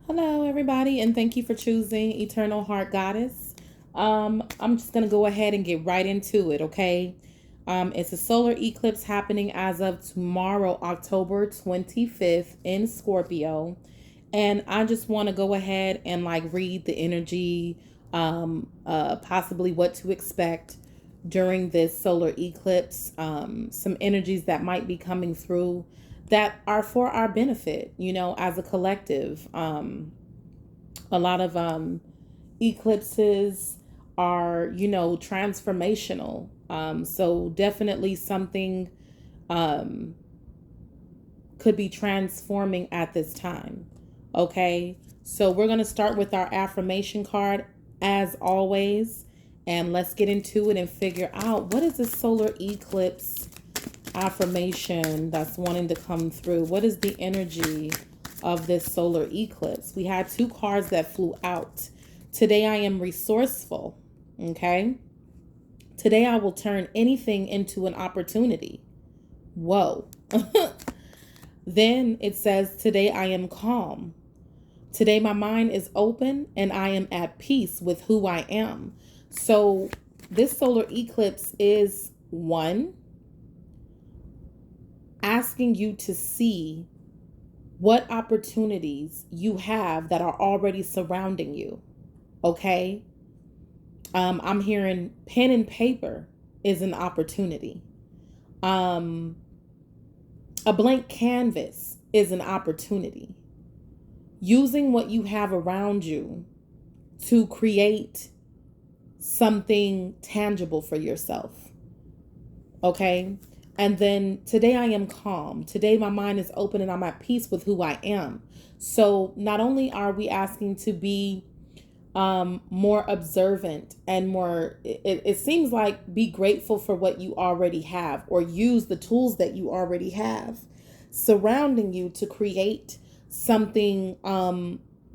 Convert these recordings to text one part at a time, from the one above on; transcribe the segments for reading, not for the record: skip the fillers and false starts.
Hello, everybody, and thank you for choosing Eternal Heart Goddess. I'm just going to go ahead and get right into it, okay? It's a solar eclipse happening as of tomorrow, October 25th in Scorpio. And I just want to go ahead and read the energy, possibly what to expect during this solar eclipse, some energies that might be coming through that are for our benefit, as a collective. A lot of eclipses are, transformational. So definitely something um, could be transforming at this time. Okay. So we're going to start with our affirmation card as always. And let's get into it and figure out what is this solar eclipse affirmation that's wanting to come through. What is the energy of this solar eclipse? We had two cards that flew out. Today I am resourceful. Okay. Today I will turn anything into an opportunity. Whoa. Then it says, today I am calm. Today my mind is open and I am at peace with who I am. So this solar eclipse is one, asking you to see what opportunities you have that are already surrounding you. Okay. I'm hearing pen and paper is an opportunity. Um, a blank canvas is an opportunity. Using what you have around you to create something tangible for yourself. Okay. And then today I am calm. Today my mind is open and I'm at peace with who I am. So not only are we asking to be more observant and more, it seems like be grateful for what you already have or use the tools that you already have surrounding you to create something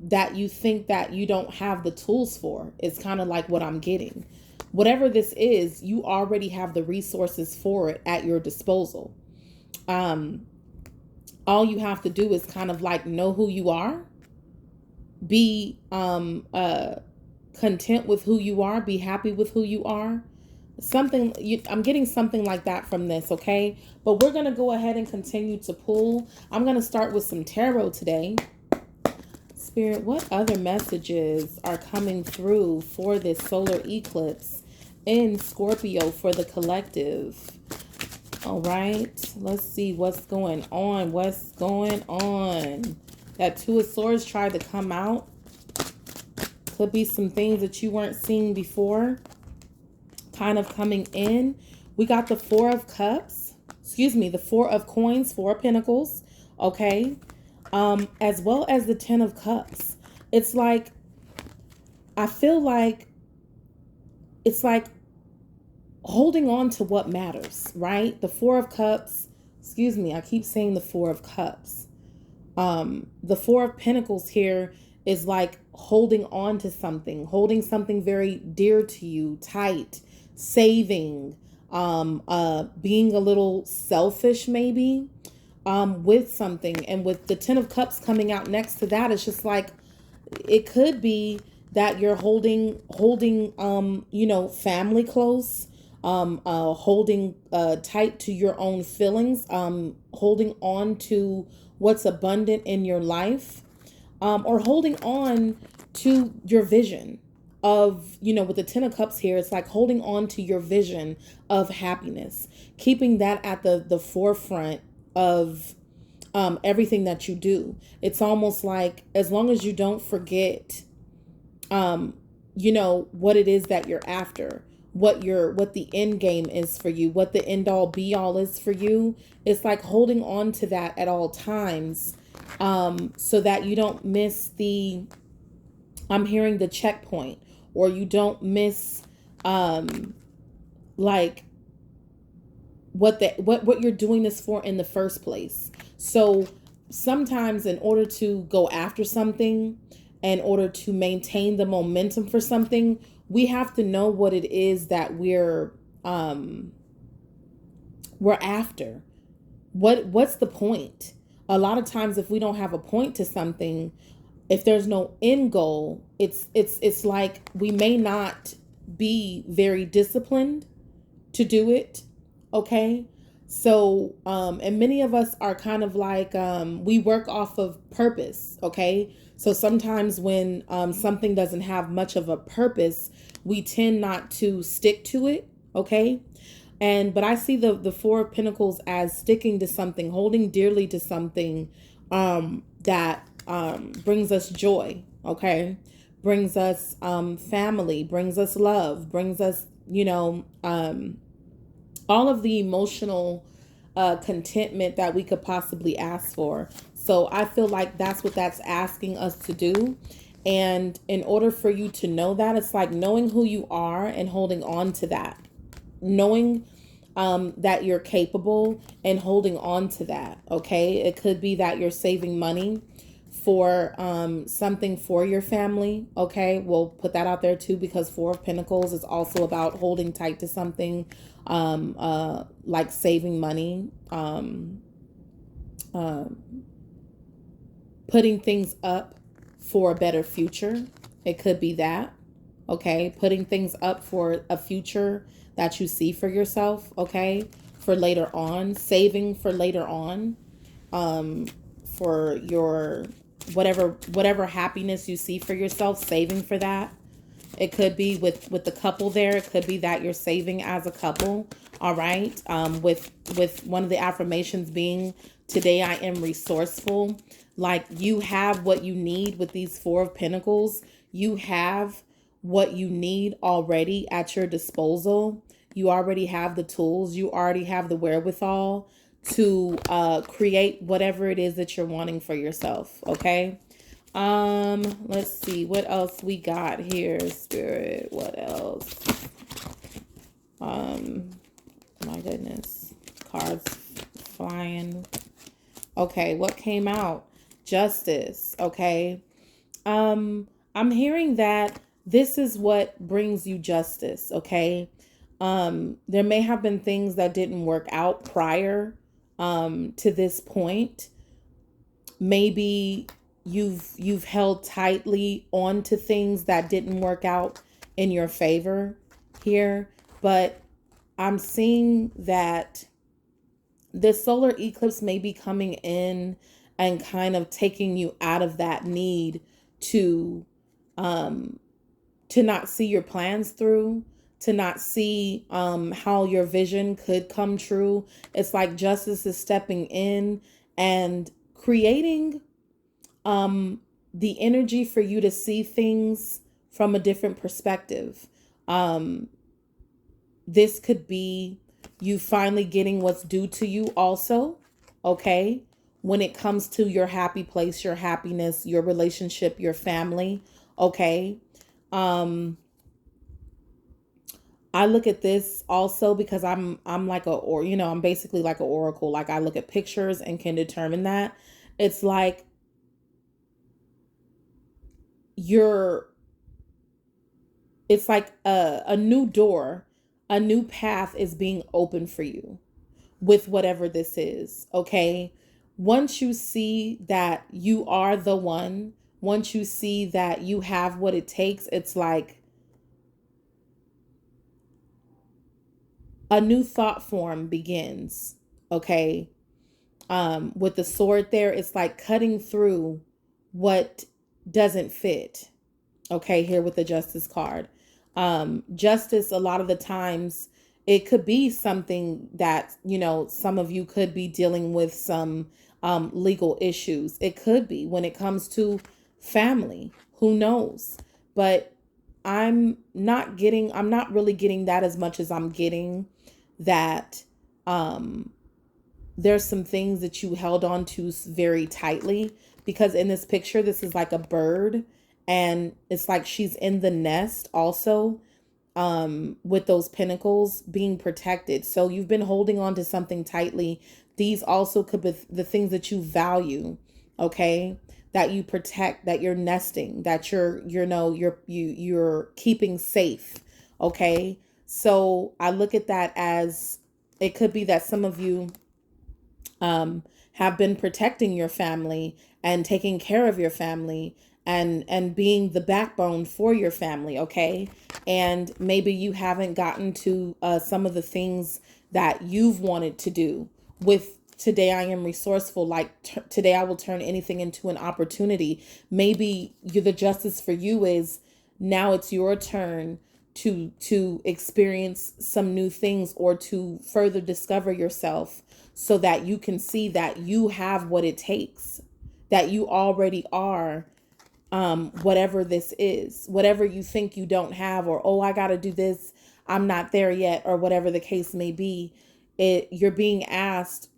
that you think that you don't have the tools for. It's kind of like what I'm getting. Whatever this is, you already have the resources for it at your disposal. Um, all you have to do is kind of know who you are, be content with who you are, be happy with who you are. I'm getting something like that from this, okay? But we're gonna go ahead and continue to pull. I'm gonna start with some tarot today. Spirit, what other messages are coming through for this solar eclipse in Scorpio for the collective? All right, let's see what's going on. What's going on? That Two of Swords tried to come out. Could be some things that you weren't seeing before kind of coming in. We got the Four of Cups. Excuse me, the Four of Coins, Four of Pentacles. Okay. As well as the Ten of Cups. It's like, I feel like it's like holding on to what matters, right? The Four of Cups, excuse me, I keep saying the Four of Cups. The Four of Pentacles here is like holding on to something, holding something very dear to you, tight, saving, being a little selfish maybe, with something. And with the Ten of Cups coming out next to that, it's just like, it could be that you're holding, family close, holding, tight to your own feelings, holding on to what's abundant in your life, or holding on to your vision of, with the Ten of Cups here, it's like holding on to your vision of happiness, keeping that at the forefront of everything that you do. It's almost like, as long as you don't forget, what it is that you're after, what the end game is for you, what the end all be all is for you. It's like holding on to that at all times, so that you don't miss I'm hearing the checkpoint, or you don't miss, like what you're doing this for in the first place. So sometimes in order to go after something, in order to maintain the momentum for something, we have to know what it is that we're after. What's the point? A lot of times if we don't have a point to something, if there's no end goal, it's like we may not be very disciplined to do it. Okay. So, and many of us are kind of like, we work off of purpose. Okay. So sometimes when something doesn't have much of a purpose, we tend not to stick to it. Okay. But I see the Four of Pentacles as sticking to something, holding dearly to something that brings us joy. Okay. Brings us family, brings us love, brings us, all of the emotional contentment that we could possibly ask for. So I feel like that's what that's asking us to do. And in order for you to know that, it's like knowing who you are and holding on to that. Knowing that you're capable and holding on to that. Okay. It could be that you're saving money for something for your family. Okay. We'll put that out there too, because Four of Pentacles is also about holding tight to something, like saving money, putting things up for a better future. It could be that. Okay. Putting things up for a future that you see for yourself. Okay. For later on, saving for later on, for your whatever happiness you see for yourself, saving for that. It could be with the couple there. It could be that you're saving as a couple. All right. With one of the affirmations being, today I am resourceful. Like, you have what you need with these Four of Pentacles. You have what you need already at your disposal. You already have the tools. You already have the wherewithal to create whatever it is that you're wanting for yourself. Okay. Let's see what else we got here, Spirit. What else? My goodness. Cards flying. Okay, what came out? Justice. Okay. I'm hearing that this is what brings you justice. Okay. There may have been things that didn't work out prior to this point. Maybe you've held tightly on to things that didn't work out in your favor here, but I'm seeing that this solar eclipse may be coming in and kind of taking you out of that need to not see your plans through, to not see how your vision could come true. It's like justice is stepping in and creating the energy for you to see things from a different perspective. This could be you finally getting what's due to you also. Okay. When it comes to your happy place, your happiness, your relationship, your family. Okay. I look at this also because I'm like I'm basically like an oracle. Like, I look at pictures and can determine that. It's like it's like a new door, a new path is being opened for you with whatever this is. Okay. Once you see that you are the one, once you see that you have what it takes, it's like a new thought form begins. Okay. With the sword there, it's like cutting through what doesn't fit. Okay. Here with the Justice card. Justice, a lot of the times, it could be something that, some of you could be dealing with some legal issues. It could be when it comes to family, who knows? But I'm not really getting that as much as I'm getting that there's some things that you held on to very tightly, because in this picture, this is like a bird, and it's like she's in the nest also, with those pentacles being protected. So you've been holding on to something tightly. These also could be the things that you value. Okay. That you protect, that you're nesting, that you're keeping safe. Okay. So I look at that as, it could be that some of you have been protecting your family and taking care of your family and being the backbone for your family, okay? And maybe you haven't gotten to some of the things that you've wanted to do with today I am resourceful, like today I will turn anything into an opportunity. Maybe the justice for you is now it's your turn to experience some new things or to further discover yourself so that you can see that you have what it takes, that you already are, whatever this is, whatever you think you don't have, or oh, I got to do this, I'm not there yet, or whatever the case may be. You're being asked,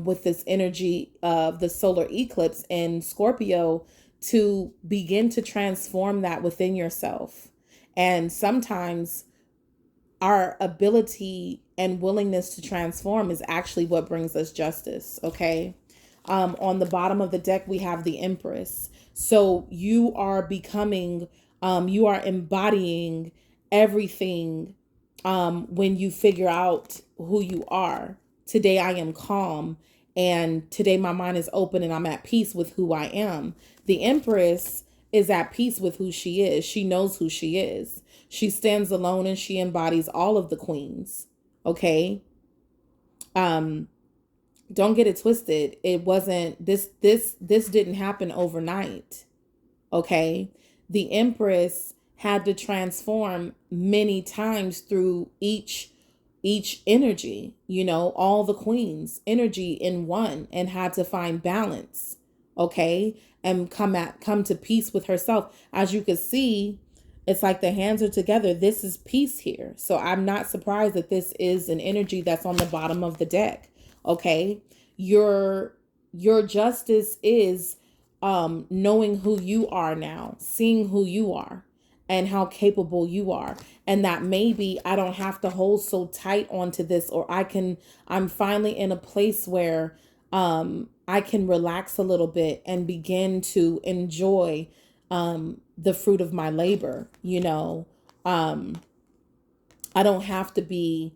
with this energy of the solar eclipse in Scorpio, to begin to transform that within yourself. And sometimes our ability and willingness to transform is actually what brings us justice. Okay. On the bottom of the deck, we have the Empress. So you are becoming, you are embodying everything, when you figure out who you are. Today I am calm, and today my mind is open and I'm at peace with who I am. The Empress is at peace with who she is. She knows who she is. She stands alone and she embodies all of the queens. Okay. Don't get it twisted. It wasn't this didn't happen overnight. Okay. The Empress had to transform many times through each energy, all the queens energy in one, and had to find balance. Okay. And come to peace with herself. As you can see, it's like the hands are together. This is peace here. So I'm not surprised that this is an energy that's on the bottom of the deck. Okay. Your justice is knowing who you are now, seeing who you are and how capable you are. And that maybe I don't have to hold so tight onto this, or I'm finally in a place where I can relax a little bit and begin to enjoy the fruit of my labor. I don't have to be,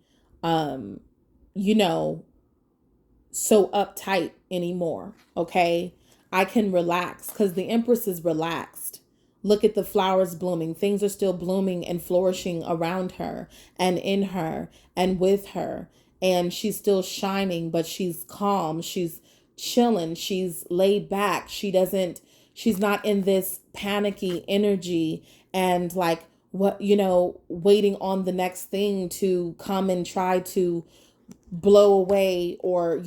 so uptight anymore. Okay. I can relax because the Empress is relaxed. Look at the flowers blooming. Things are still blooming and flourishing around her and in her and with her. And she's still shining, but she's calm. She's chilling. She's laid back. She's not in this panicky energy and like waiting on the next thing to come and try to blow away or,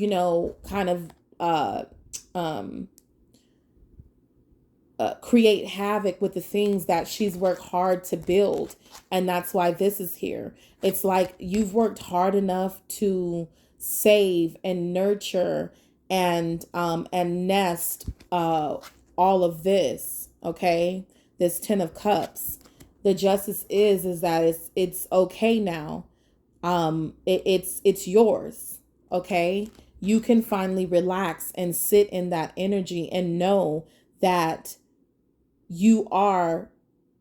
kind of, create havoc with the things that she's worked hard to build. And that's why this is here. It's like you've worked hard enough to save and nurture and nest all of this. Okay. This 10 of Cups. The justice is that it's okay now. It's yours. Okay. You can finally relax and sit in that energy and know that you are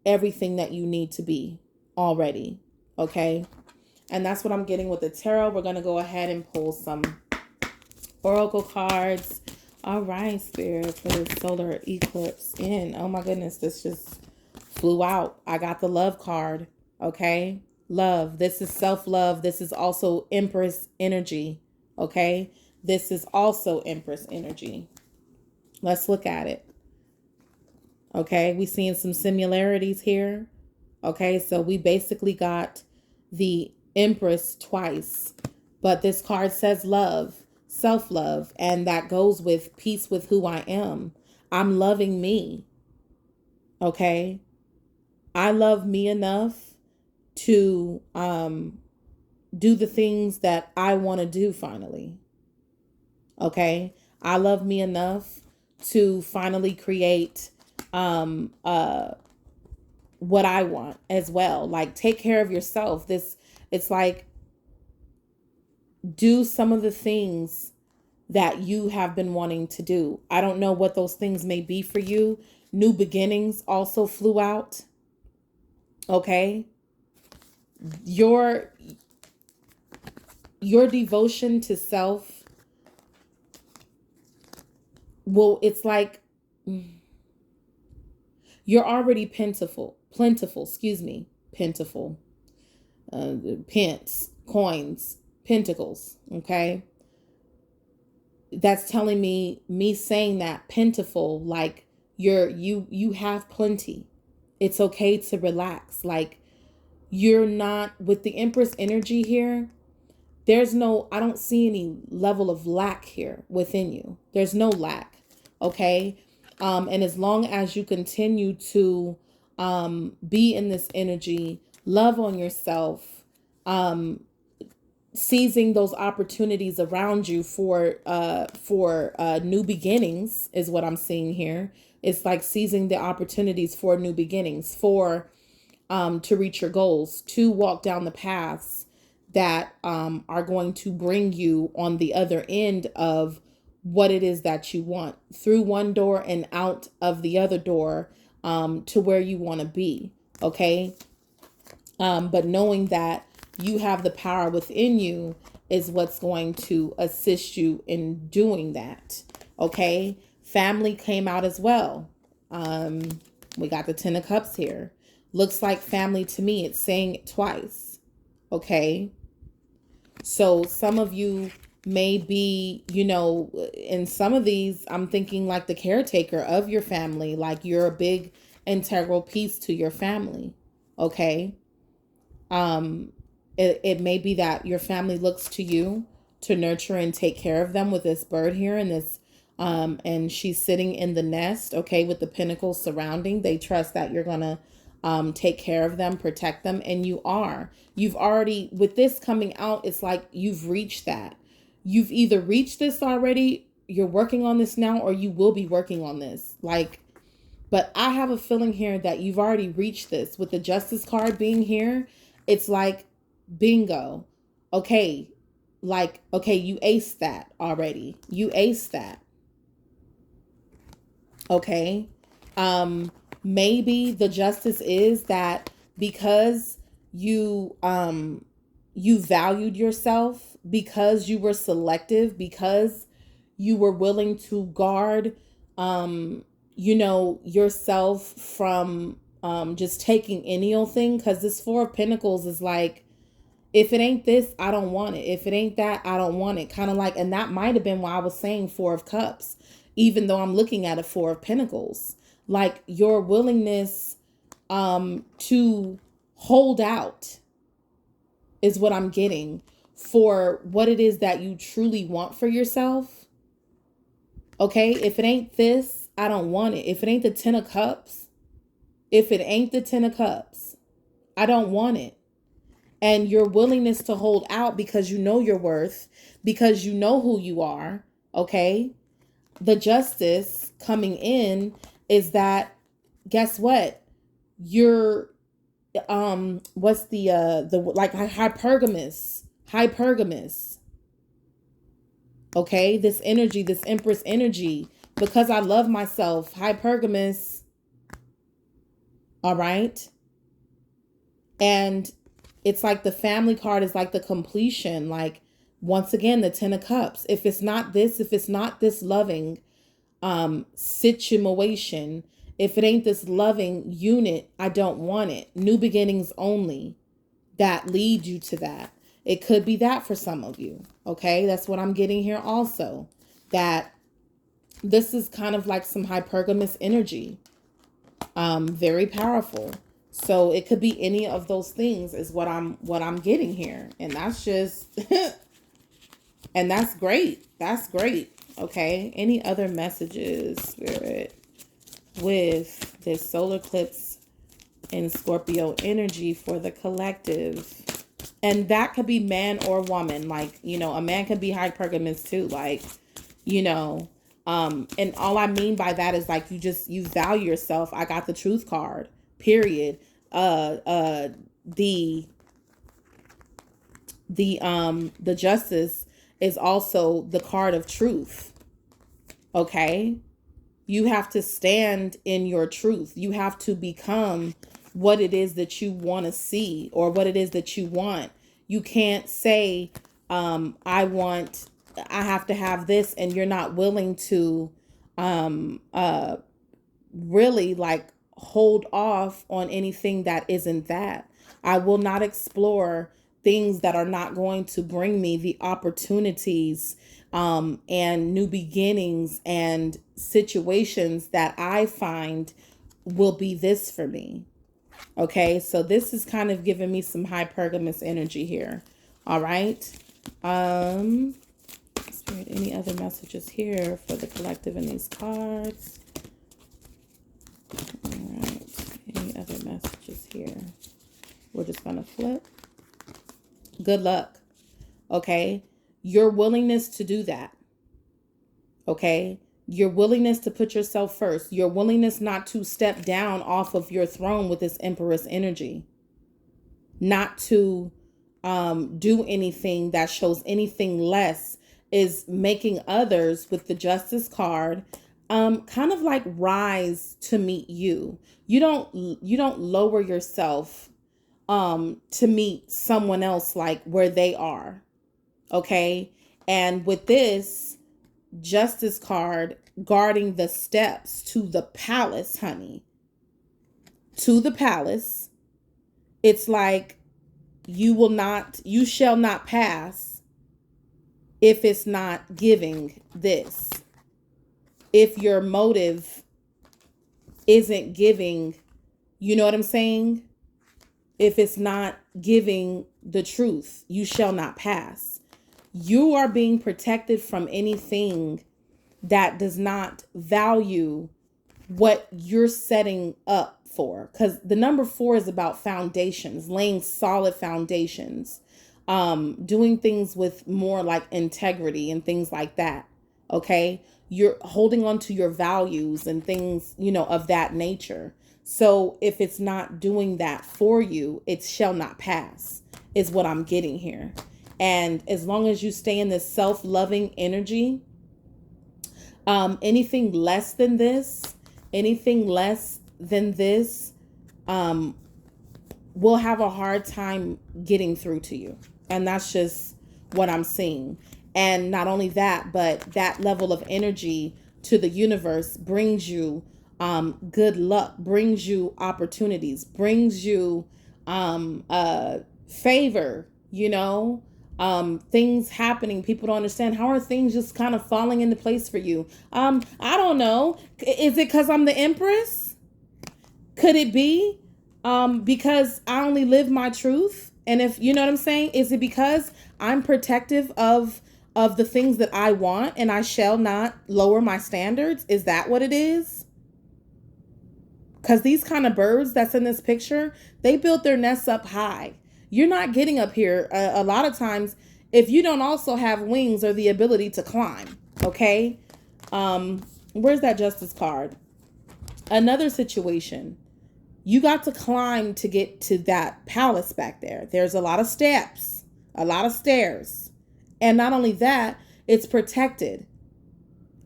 everything that you need to be already. Okay. And that's what I'm getting with the tarot. We're going to go ahead and pull some oracle cards. All right, Spirit, for the solar eclipse in. Oh my goodness, this just flew out. I got the love card. Okay. Love. This is self-love. This is also Empress energy. Okay. This is also Empress energy. Let's look at it. Okay. We seeing some similarities here. Okay. So we basically got the Empress twice, but this card says love, self-love, and that goes with peace with who I am. I'm loving me. Okay. I love me enough to do the things that I want to do finally. Okay. I love me enough to finally create what I want as well. Like, take care of yourself. It's like, do some of the things that you have been wanting to do. I don't know what those things may be for you. New beginnings also flew out. Okay. Your devotion to self, well, it's like you're already plentiful, plentiful, pence, coins, pentacles, okay? That's telling me saying that plentiful, like you have plenty. It's okay to relax. Like you're not with the Empress energy here. I don't see any level of lack here within you. There's no lack. Okay. And as long as you continue to be in this energy, love on yourself, seizing those opportunities around you for new beginnings is what I'm seeing here. It's like seizing the opportunities for new beginnings, for to reach your goals, to walk down the paths that are going to bring you on the other end of what it is that you want, through one door and out of the other door, to where you want to be. Okay. But knowing that you have the power within you is what's going to assist you in doing that. Okay. Family came out as well. We got the 10 of Cups here. Looks like family to me. It's saying it twice. Okay. So some of you may be, in some of these, I'm thinking like the caretaker of your family, like you're a big integral piece to your family. Okay. It may be that your family looks to you to nurture and take care of them with this bird here and this, and she's sitting in the nest, okay, with the pinnacles surrounding. They trust that you're going to take care of them, protect them. And you've already, with this coming out, it's like you've reached that. You've either reached this already, you're working on this now, or you will be working on this. But I have a feeling here that you've already reached this with the Justice card being here. It's like, bingo. Okay. Okay, you aced that already. You aced that. Okay. Maybe the justice is that because you valued yourself, because you were selective, because you were willing to guard yourself from just taking any old thing. Because this Four of Pentacles is like, if it ain't this, I don't want it. If it ain't that, I don't want it. Kind of like, and that might have been why I was saying Four of Cups, even though I'm looking at a Four of Pentacles. Like your willingness to hold out is what I'm getting for what it is that you truly want for yourself. Okay, if it ain't this, I don't want it. If it ain't the 10 of Cups, I don't want it. And your willingness to hold out because you know your worth, because you know who you are. Okay, the Justice coming in is that, guess what? You're what's the like hypergamous. Okay, this energy, this Empress energy, because I love myself, hypergamous. All right. And it's like the family card is like the completion. Like, once again, the 10 of Cups. If it's not this loving situation, if it ain't this loving unit, I don't want it. New beginnings only that lead you to that. It could be that for some of you. Okay, that's what I'm getting here also. That this is kind of like some hypergamous energy. Very powerful. So it could be any of those things is what I'm getting here. And that's just and that's great. That's great. Okay. Any other messages, Spirit, with this solar eclipse in Scorpio energy for the collective? And that could be man or woman. Like, a man could be hypergamous too. Like, and all I mean by that is like, you value yourself. I got the Truth card, period. The Justice is also the card of truth. Okay. You have to stand in your truth. You have to become what it is that you want to see or what it is that you want. You can't say, I have to have this, and you're not willing to really like hold off on anything that isn't that. I will not explore things that are not going to bring me the opportunities and new beginnings and situations that I find will be this for me. Okay, so this is kind of giving me some hypergamous energy here. All right. Spirit, any other messages here for the collective in these cards? All right. Any other messages here? We're just going to flip. Good luck. Okay. Your willingness to do that. Okay. Your willingness to put yourself first. Your willingness not to step down off of your throne with this Empress energy. Not to do anything that shows anything less is making others with the Justice card kind of like rise to meet you. You don't lower yourself to meet someone else like where they are. Okay? And with this Justice card guarding the steps to the palace, honey. To the palace. It's like you shall not pass if it's not giving this. If your motive isn't giving, you know what I'm saying? If it's not giving the truth, you shall not pass. You are being protected from anything that does not value what you're setting up for. Because the number 4 is about foundations, laying solid foundations, doing things with more like integrity and things like that. Okay. You're holding on to your values and things, of that nature. So if it's not doing that for you, it shall not pass, is what I'm getting here. And as long as you stay in this self-loving energy, anything less than this, will have a hard time getting through to you. And that's just what I'm seeing. And not only that, but that level of energy to the universe brings you good luck, brings you opportunities, brings you favor, things happening. People don't understand. How are things just kind of falling into place for you? I don't know. Is it because I'm the Empress? Could it be because I only live my truth? And if you know what I'm saying, is it because I'm protective of the things that I want and I shall not lower my standards? Is that what it is? Because these kind of birds that's in this picture, they built their nests up high. You're not getting up here a lot of times if you don't also have wings or the ability to climb. Okay. Where's that Justice card? Another situation. You got to climb to get to that palace back there. There's a lot of steps, a lot of stairs. And not only that, it's protected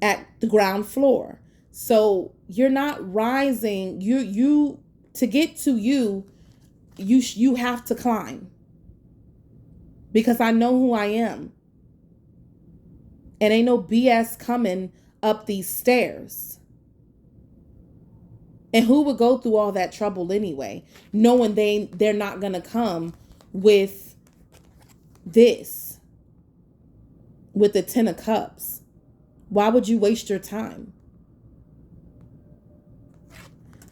at the ground floor. So you're not rising. You to get to you have to climb. Because I know who I am. And ain't no BS coming up these stairs. And who would go through all that trouble anyway, knowing they're not going to come with this, with the 10 of Cups? Why would you waste your time?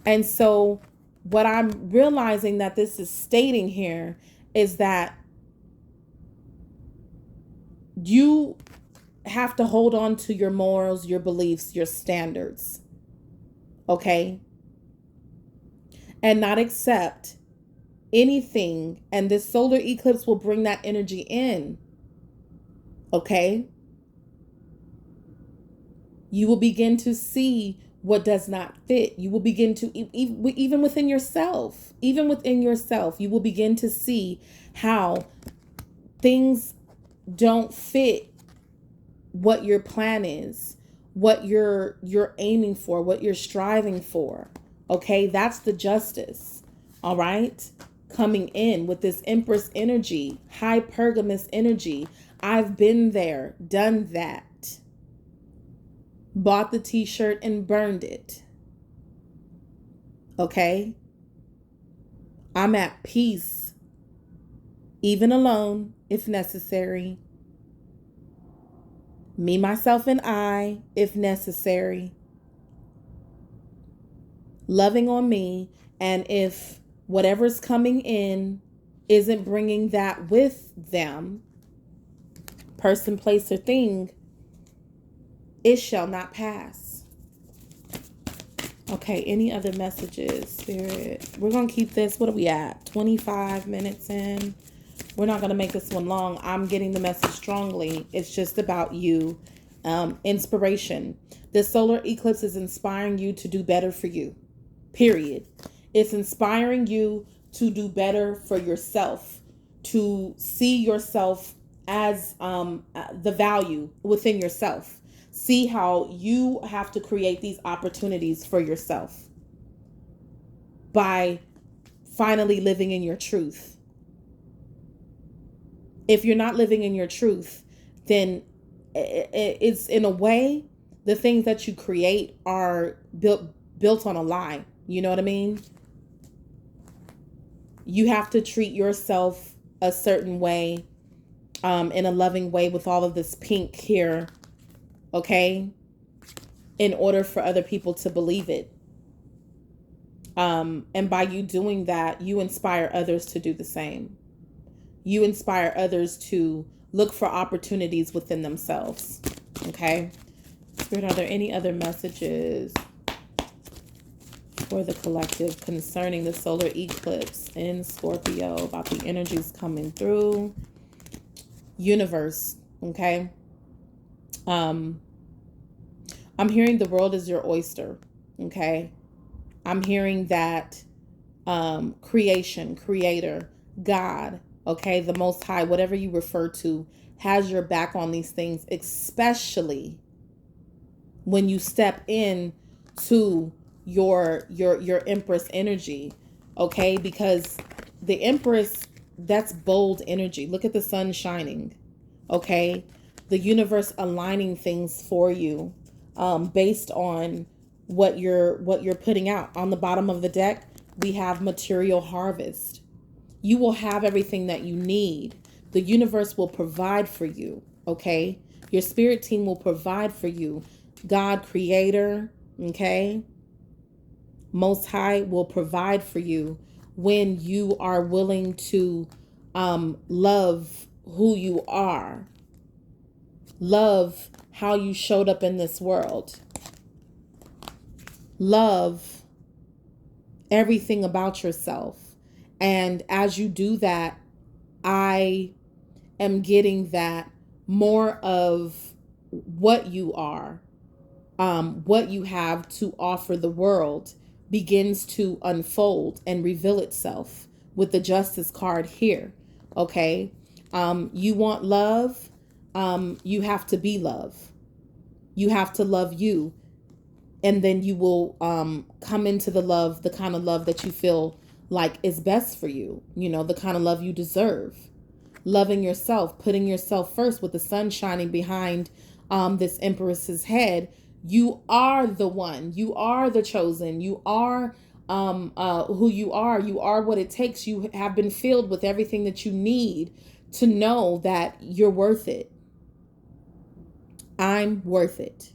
And so what I'm realizing that this is stating here is that you have to hold on to your morals, your beliefs, your standards. Okay? And not accept anything. And this solar eclipse will bring that energy in. Okay? You will begin to see what does not fit. You will begin to, even within yourself, you will begin to see how things don't fit what your plan is, what you're aiming for, what you're striving for. Okay, that's the Justice. All right, coming in with this Empress energy, hypergamous energy. I've been there, done that. Bought the t-shirt and burned it. Okay? I'm at peace, even alone if necessary. Me, myself, and I, if necessary. Loving on me. And if whatever's coming in isn't bringing that with them, person, place, or thing, it shall not pass. Okay, any other messages, Spirit? We're going to keep this, what are we at? 25 minutes in. We're not going to make this one long. I'm getting the message strongly. It's just about you. Inspiration. This solar eclipse is inspiring you to do better for you. Period. It's inspiring you to do better for yourself, to see yourself as the value within yourself. See how you have to create these opportunities for yourself by finally living in your truth. If you're not living in your truth, then it's, in a way, the things that you create are built on a lie. You know what I mean? You have to treat yourself a certain way, in a loving way, with all of this pink here, okay? In order for other people to believe it. And by you doing that, you inspire others to do the same. You inspire others to look for opportunities within themselves. Okay? Spirit, are there any other messages for the collective concerning the solar eclipse in Scorpio, about the energies coming through? Universe, okay? I'm hearing the world is your oyster, okay? I'm hearing that creation, creator, God, okay, the Most High, whatever you refer to, has your back on these things, especially when you step in to your Empress energy, okay? Because the Empress, that's bold energy. Look at the sun shining, okay? The universe aligning things for you, based on what you're putting out. On the bottom of the deck, we have material harvest. You will have everything that you need. The universe will provide for you, okay? Your spirit team will provide for you. God, creator, okay? Most High will provide for you when you are willing to love who you are. Love how you showed up in this world. Love everything about yourself. And as you do that, I am getting that more of what you are, what you have to offer the world begins to unfold and reveal itself with the Justice card here. Okay. You want love. You have to be love. You have to love you. And then you will come into the love, the kind of love that you feel like is best for you. You know, the kind of love you deserve. Loving yourself, putting yourself first with the sun shining behind this Empress's head. You are the one. You are the chosen. You are who you are. You are what it takes. You have been filled with everything that you need to know that you're worth it. I'm worth it.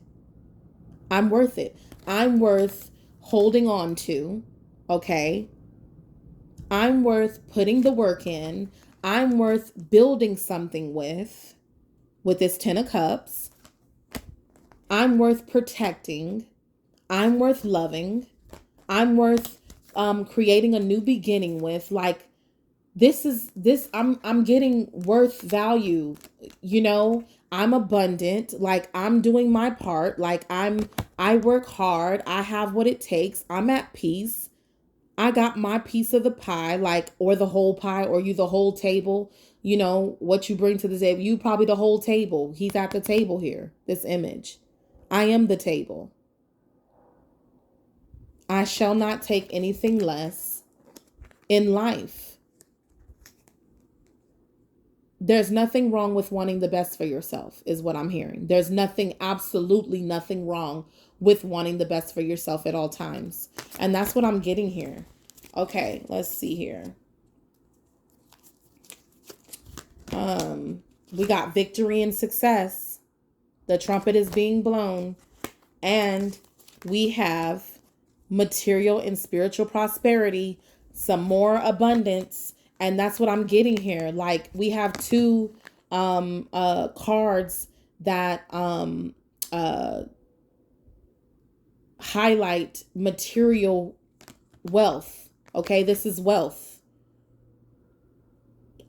I'm worth it. I'm worth holding on to. Okay. I'm worth putting the work in. I'm worth building something with this 10 of Cups. I'm worth protecting. I'm worth loving. I'm worth creating a new beginning with. Like, I'm getting worth value, you know. I'm abundant. Like, I'm doing my part. Like, I work hard. I have what it takes. I'm at peace. I got my piece of the pie, like, or the whole pie, or you the whole table. You know, what you bring to the table. You probably the whole table. He's at the table here, this image. I am the table. I shall not take anything less in life. There's nothing wrong with wanting the best for yourself, is what I'm hearing. There's nothing, absolutely nothing wrong with wanting the best for yourself at all times. And that's what I'm getting here. Okay, let's see here. We got victory and success. The trumpet is being blown. And we have material and spiritual prosperity, some more abundance. And that's what I'm getting here. Like, we have two cards that highlight material wealth. Okay, this is wealth.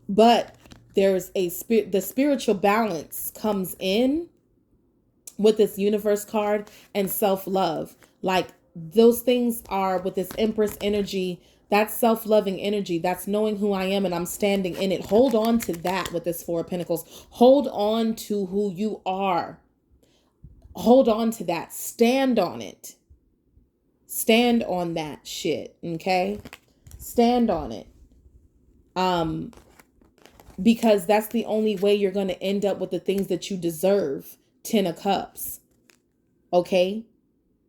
But there's the spiritual balance comes in with this universe card, and self-love. Like, those things are with this Empress energy. That's self-loving energy. That's knowing who I am and I'm standing in it. Hold on to that with this Four of Pentacles. Hold on to who you are. Hold on to that. Stand on it. Stand on that shit. Okay? Stand on it. Because that's the only way you're going to end up with the things that you deserve. 10 of Cups. Okay?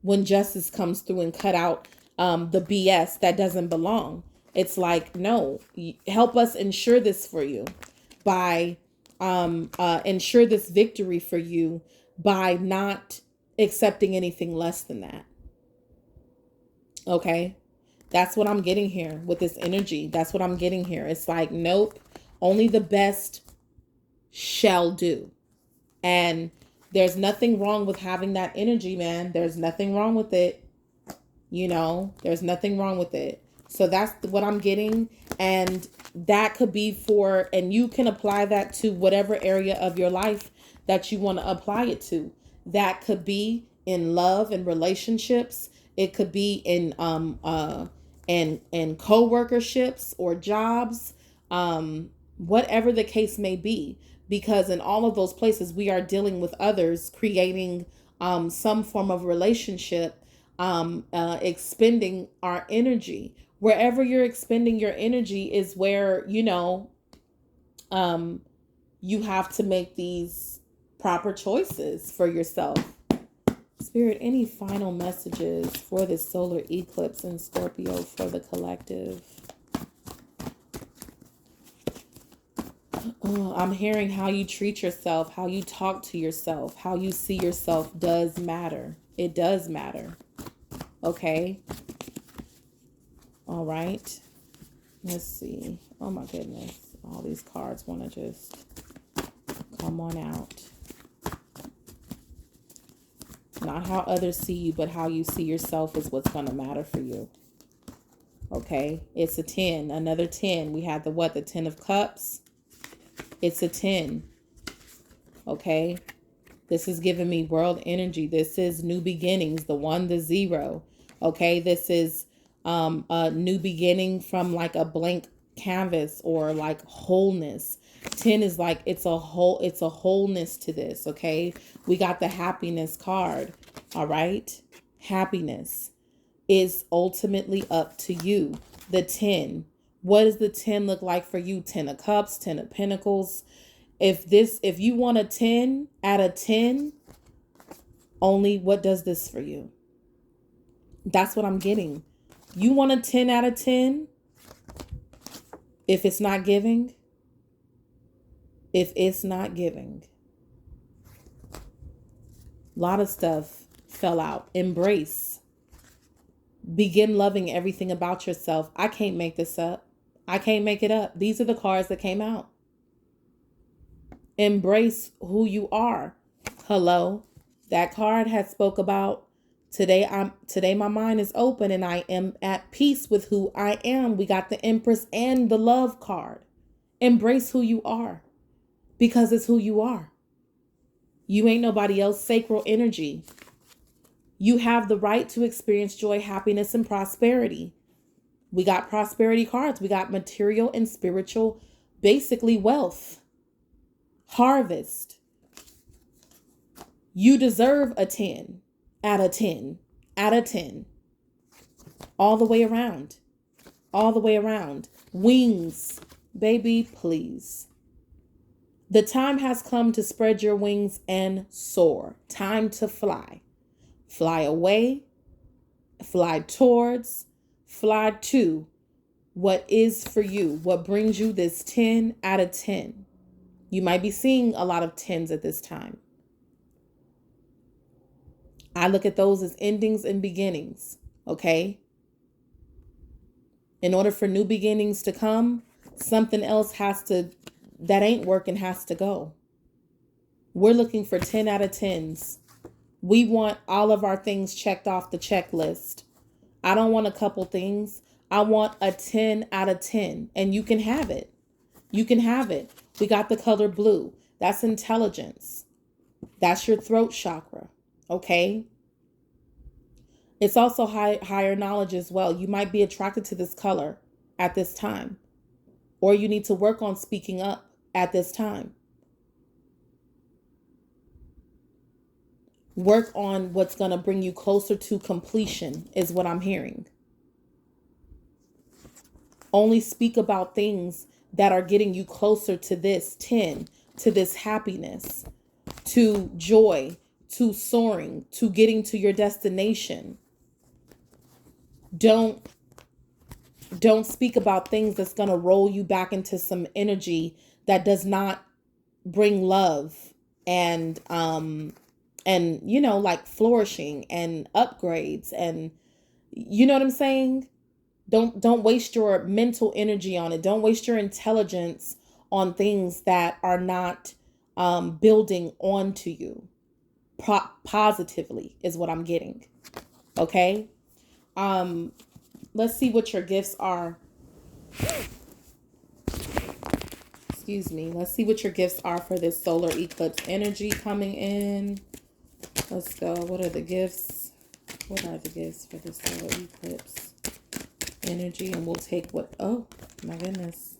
When justice comes through and cut out the BS that doesn't belong. It's like, no, help us ensure this for you by ensure this victory for you by not accepting anything less than that. Okay? That's what I'm getting here with this energy. That's what I'm getting here. It's like, nope, only the best shall do. And there's nothing wrong with having that energy, man. There's nothing wrong with it. You know, there's nothing wrong with it. So that's what I'm getting. And that could be for, and you can apply that to whatever area of your life that you want to apply it to. That could be in love and relationships. It could be in co-workerships or jobs, whatever the case may be. Because in all of those places, we are dealing with others, creating some form of relationship, expending our energy. Wherever you're expending your energy is where, you know, you have to make these proper choices for yourself. Spirit, any final messages for this solar eclipse in Scorpio for the collective? I'm hearing how you treat yourself, how you talk to yourself, how you see yourself does matter. It does matter. Okay. All right. Let's see. Oh my goodness. All these cards want to just come on out. Not how others see you, but how you see yourself is what's going to matter for you. Okay. It's a 10. Another 10. We had the what? The 10 of Cups. It's a 10. Okay. This is giving me world energy. This is new beginnings. The 1, the 0. Okay. This is a new beginning from like a blank canvas or like wholeness. 10 is like it's a wholeness to this. Okay. We got the happiness card. All right. Happiness is ultimately up to you. The 10. What does the 10 look like for you? 10 of Cups, 10 of Pentacles. If you want a 10 out of 10, only what does this for you? That's what I'm getting. You want a 10 out of 10? If it's not giving? If it's not giving. A lot of stuff fell out. Embrace. Begin loving everything about yourself. I can't make this up. I can't make it up. These are the cards that came out. Embrace who you are. Hello. That card had spoke about today my mind is open and I am at peace with who I am. We got the Empress and the Love card. Embrace who you are because it's who you are. You ain't nobody else. Sacral energy. You have the right to experience joy, happiness, and prosperity. We got prosperity cards. We got material and spiritual, basically wealth. Harvest. You deserve a 10 out of 10 out of 10. All the way around. All the way around. Wings. Baby, please. The time has come to spread your wings and soar. Time to fly. Fly away, fly towards, fly to what is for you, what brings you this 10 out of 10. You might be seeing a lot of 10s at this time. I look at those as endings and beginnings, okay? In order for new beginnings to come, something else that ain't working has to go. We're looking for 10 out of 10s. We want all of our things checked off the checklist. I don't want a couple things. I want a 10 out of 10, and you can have it. You can have it. We got the color blue. That's intelligence. That's your throat chakra, okay? It's also higher knowledge as well. You might be attracted to this color at this time, or you need to work on speaking up at this time. Work on what's going to bring you closer to completion is what I'm hearing. Only speak about things that are getting you closer to this 10, to this happiness, to joy, to soaring, to getting to your destination. Don't speak about things that's going to roll you back into some energy that does not bring love and like flourishing and upgrades, and you know what I'm saying? Don't waste your mental energy on it. Don't waste your intelligence on things that are not building onto you positively is what I'm getting. Okay? Let's see what your gifts are. Excuse me. Let's see what your gifts are for this solar eclipse energy coming in. Let's go. What are the gifts? What are the gifts for this solar eclipse energy? And we'll take what... Oh, my goodness.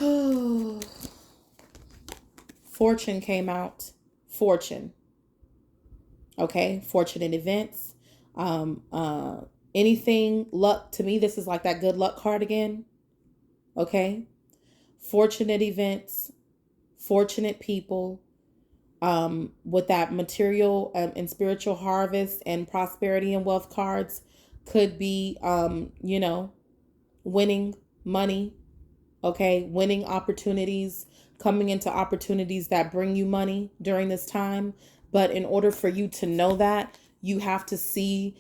Oh. Fortune came out. Fortune. Okay? Fortunate events. Anything, luck. To me, this is like that good luck card again. Okay? Fortunate events. Fortunate people. With that material and spiritual harvest and prosperity and wealth cards could be, winning money, okay, winning opportunities, coming into opportunities that bring you money during this time. But in order for you to know that, you have to see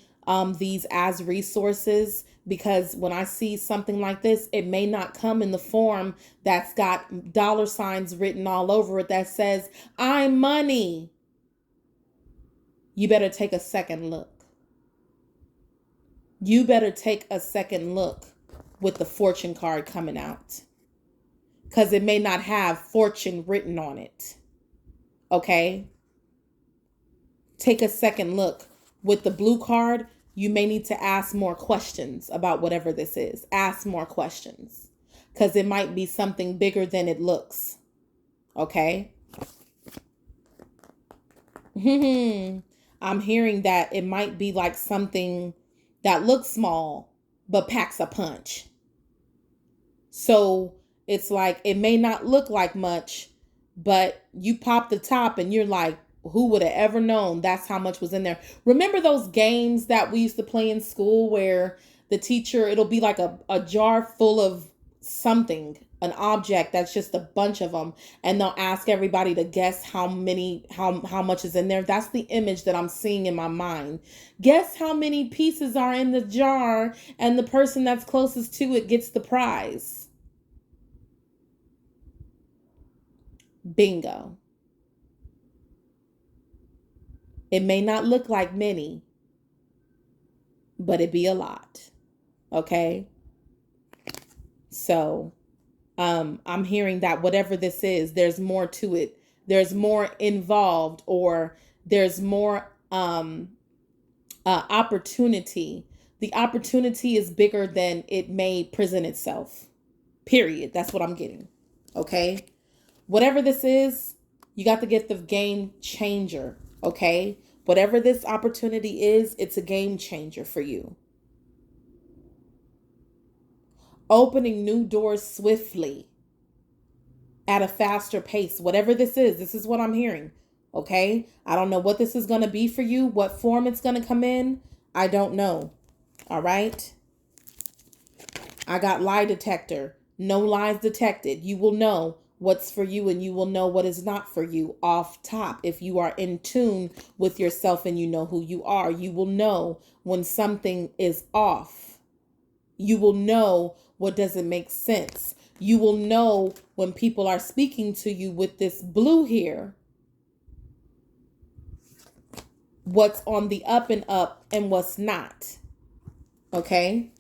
these as resources, because when I see something like this, it may not come in the form that's got dollar signs written all over it that says, I'm money. You better take a second look. You better take a second look with the fortune card coming out, because it may not have fortune written on it. Okay? Take a second look. With the blue card, you may need to ask more questions about whatever this is. Ask more questions, because it might be something bigger than it looks. Okay? I'm hearing that it might be like something that looks small but packs a punch. So it's like it may not look like much, but you pop the top and you're like, who would have ever known that's how much was in there? Remember those games that we used to play in school where the teacher, it'll be like a jar full of something, an object that's just a bunch of them, and they'll ask everybody to guess how much is in there. That's the image that I'm seeing in my mind. Guess how many pieces are in the jar, and the person that's closest to it gets the prize. Bingo. It may not look like many, but it be a lot. Okay? So, I'm hearing that whatever this is, there's more to it. There's more involved, or there's more opportunity. The opportunity is bigger than it may present itself. Period. That's what I'm getting. Okay? Whatever this is, you got the gift of game changer. Okay? Whatever this opportunity is, it's a game changer for you. Opening new doors swiftly. at a faster pace. Whatever this is what I'm hearing. Okay? I don't know what this is going to be for you, what form it's going to come in. I don't know. All right? I got lie detector. No lies detected. You will know what's for you and you will know what is not for you off top. If you are in tune with yourself and you know who you are, you will know when something is off. You will know what doesn't make sense. You will know when people are speaking to you with this blue here, what's on the up and up and what's not. Okay?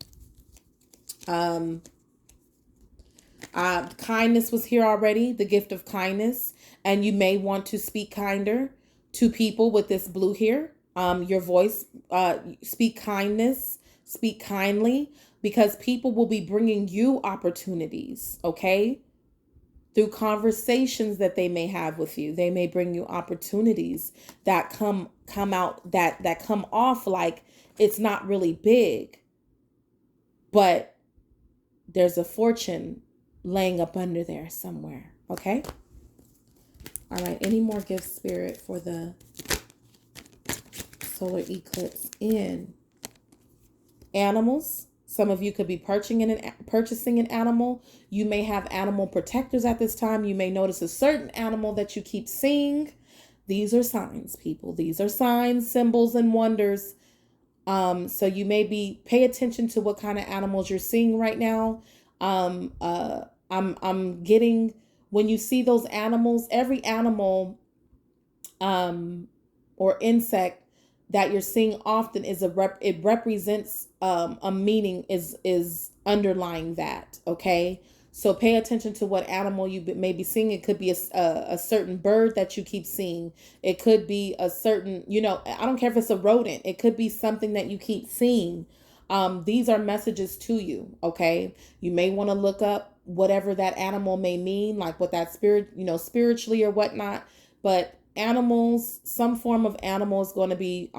Kindness was here already, the gift of kindness, and you may want to speak kinder to people with this blue here. Your voice, speak kindness, speak kindly, because people will be bringing you opportunities, okay? Through conversations that they may have with you, they may bring you opportunities that come out that come off like it's not really big, but there's a fortune laying up under there somewhere. Okay. All right. Any more gift spirit for the solar eclipse in animals? Some of you could be purchasing an animal. You may have animal protectors at this time. You may notice a certain animal that you keep seeing. These are signs, people. These are signs, symbols, and wonders. So you may pay attention to what kind of animals you're seeing right now. I'm getting, when you see those animals, every animal or insect that you're seeing often is it represents a meaning is underlying that. Okay, so pay attention to what animal you may be seeing. It could be a certain bird that you keep seeing. It could be a certain, I don't care if it's a rodent. It could be something that you keep seeing. These are messages to you. Okay, you may want to look up whatever that animal may mean, like what that spirit, spiritually or whatnot. But animals, some form of animal is going to be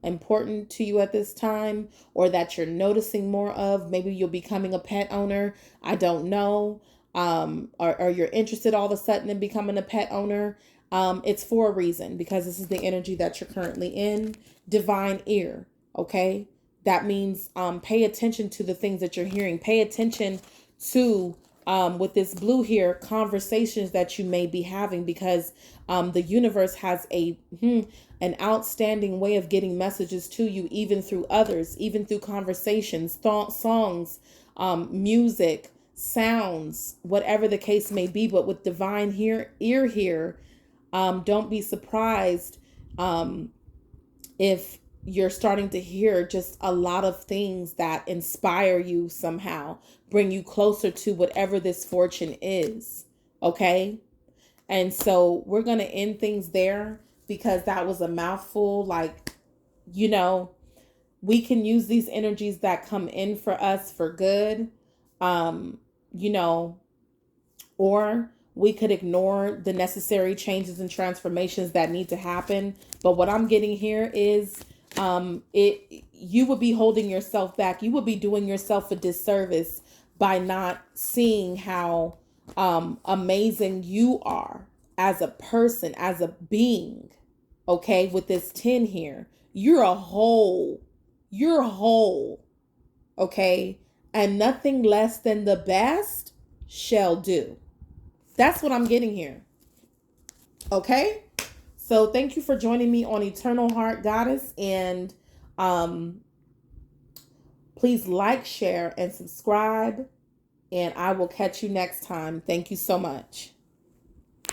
important to you at this time, or that you're noticing more of. Maybe you're becoming a pet owner. I don't know. Or you're interested all of a sudden in becoming a pet owner. It's for a reason, because this is the energy that you're currently in. Divine ear. Okay. That means pay attention to the things that you're hearing. Pay attention to with this blue here, conversations that you may be having, because the universe has an outstanding way of getting messages to you, even through others, even through conversations, songs, music, sounds, whatever the case may be. But with divine ear here, don't be surprised if you're starting to hear just a lot of things that inspire you somehow, bring you closer to whatever this fortune is. Okay. And so we're going to end things there, because that was a mouthful. Like, we can use these energies that come in for us for good, you know, or we could ignore the necessary changes and transformations that need to happen. But what I'm getting here is you would be holding yourself back. You would be doing yourself a disservice by not seeing how amazing you are as a person, as a being. Okay, with this 10 here, you're whole. Okay, and nothing less than the best shall do. That's what I'm getting here. Okay, so thank you for joining me on Eternal Heart Goddess, and please like, share, and subscribe, and I will catch you next time. Thank you so much.